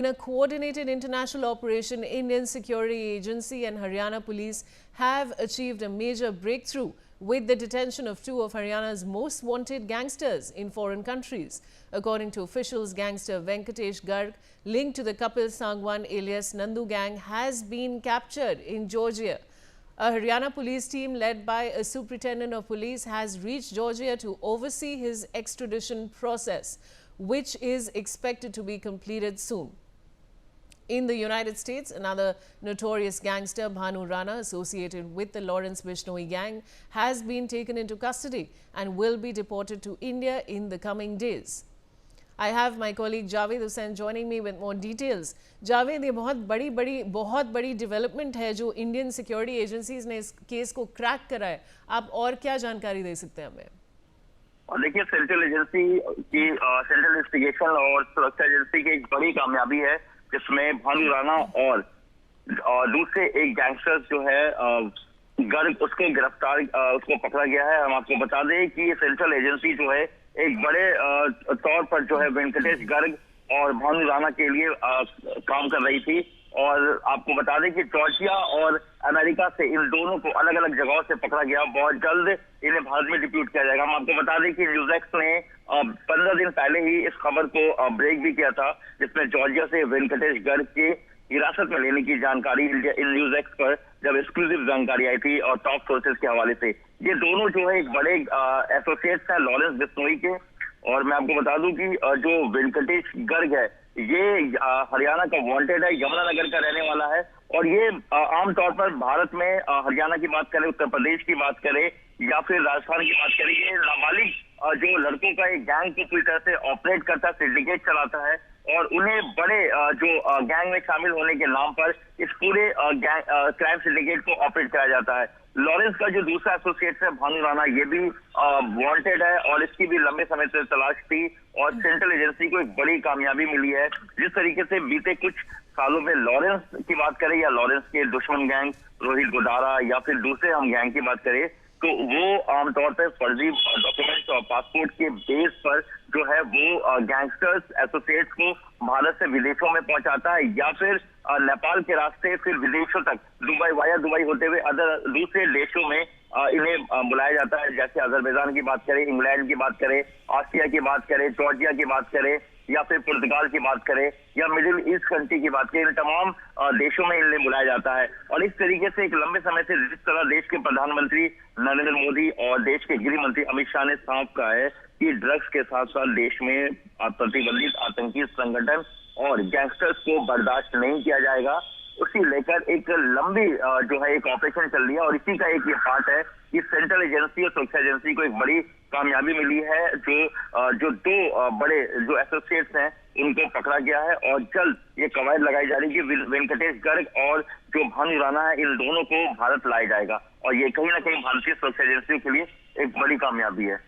In a coordinated international operation, Indian Security Agency and Haryana Police have achieved a major breakthrough with the detention of two of Haryana's most wanted gangsters in foreign countries. According to officials, gangster Venkatesh Garg, linked to the Kapil Sangwan alias Nandu gang, has been captured in Georgia. A Haryana police team led by a superintendent of police has reached Georgia to oversee his extradition process, which is expected to be completed soon. In the United States, another notorious gangster, Bhanu Rana, associated with the Lawrence Bishnoi gang, has been taken into custody and will be deported to India in the coming days. I have my colleague Javed Hussain joining me with more details. Javed, ये बहुत बड़ी development है जो Indian security agencies ने इस case को crack करा है. आप और क्या जानकारी दे सकते हैं हमें? और देखिए, सेंट्रल एजेंसी की सेंट्रल इन्वेस्टिगेशन और सुरक्षा एजेंसी की एक बड़ी कामयाबी है जिसमें भानु राणा और दूसरे एक गैंगस्टर जो है गर्ग, उसको गिरफ्तार उसको पकड़ा गया है. हम आपको बता दें कि ये सेंट्रल एजेंसी जो है एक बड़े तौर पर जो है वेंकटेश गर्ग और भानु राणा के लिए काम कर रही थी. और आपको बता दें कि जॉर्जिया और अमेरिका से इन दोनों को अलग अलग जगहों से पकड़ा गया. बहुत जल्द इन्हें भारत में डिप्यूट किया जाएगा. हम आपको बता दें कि न्यूज़एक्स ने 15 दिन पहले ही इस खबर को ब्रेक भी किया था, जिसमें जॉर्जिया से वेंकटेश गर्ग के हिरासत में लेने की जानकारी इन न्यूज़एक्स पर जब एक्सक्लूसिव जानकारी आई थी और टॉप सोर्सेज के हवाले से. ये दोनों जो है एक बड़े एसोसिएट्स हैं लॉरेंस बिश्नोई के. और मैं आपको बता दूं कि जो वेंकटेश गर्ग है ये हरियाणा का वांटेड है, यमुनानगर का रहने वाला है. और ये आमतौर पर भारत में हरियाणा की बात करें, उत्तर प्रदेश की बात करें या फिर राजस्थान की बात करें, ये नाबालिग जो लड़कों का एक गैंग को पूरी तरह से ऑपरेट करता है, सिंडिकेट चलाता है. और उन्हें बड़े जो गैंग में शामिल होने के नाम पर इस पूरे क्राइम सिंडिकेट को ऑपरेट कराया जाता है. लॉरेंस का जो दूसरा एसोसिएट है भानु राणा, ये भी वांटेड है और इसकी भी लंबे समय से तलाश थी. और सेंट्रल एजेंसी को एक बड़ी कामयाबी मिली है. जिस तरीके से बीते कुछ सालों में लॉरेंस की बात करें या लॉरेंस के दुश्मन गैंग रोहित गोदारा या फिर दूसरे हम गैंग की बात करें, तो वो आमतौर पर फर्जी डॉक्यूमेंट्स और पासपोर्ट के बेस पर जो है वो गैंगस्टर्स एसोसिएट्स को भारत से विदेशों में पहुंचाता है या फिर नेपाल के रास्ते फिर विदेशों तक दुबई होते हुए दूसरे देशों में इन्हें बुलाया जाता है. जैसे अजरबैजान की बात करें, इंग्लैंड की बात करें, ऑस्ट्रिया की बात करें, जॉर्जिया की बात करें या फिर पुर्तगाल की बात करें या मिडिल ईस्ट कंट्री की बात करें, इन तमाम देशों में इन्हें बुलाया जाता है. और इस तरीके से एक लंबे समय से जिस तरह देश के प्रधानमंत्री नरेंद्र मोदी और देश के गृह मंत्री अमित शाह ने साफ कहा है कि ड्रग्स के साथ साथ देश में प्रतिबंधित आतंकी संगठन और गैंगस्टर्स को बर्दाश्त नहीं किया जाएगा, उसी लेकर एक लंबी जो है एक ऑपरेशन चल रही है. और इसी का एक ये पार्ट है कि सेंट्रल एजेंसी और सुरक्षा एजेंसी को एक बड़ी कामयाबी मिली है. जो दो बड़े जो एसोसिएट्स हैं उनको पकड़ा गया है और जल्द ये कवायद लगाई जा रही है कि वेंकटेश गर्ग और जो भानु राणा है इन दोनों को भारत लाया जाएगा. और ये कहीं ना कहीं भारतीय सुरक्षा एजेंसियों के लिए एक बड़ी कामयाबी है.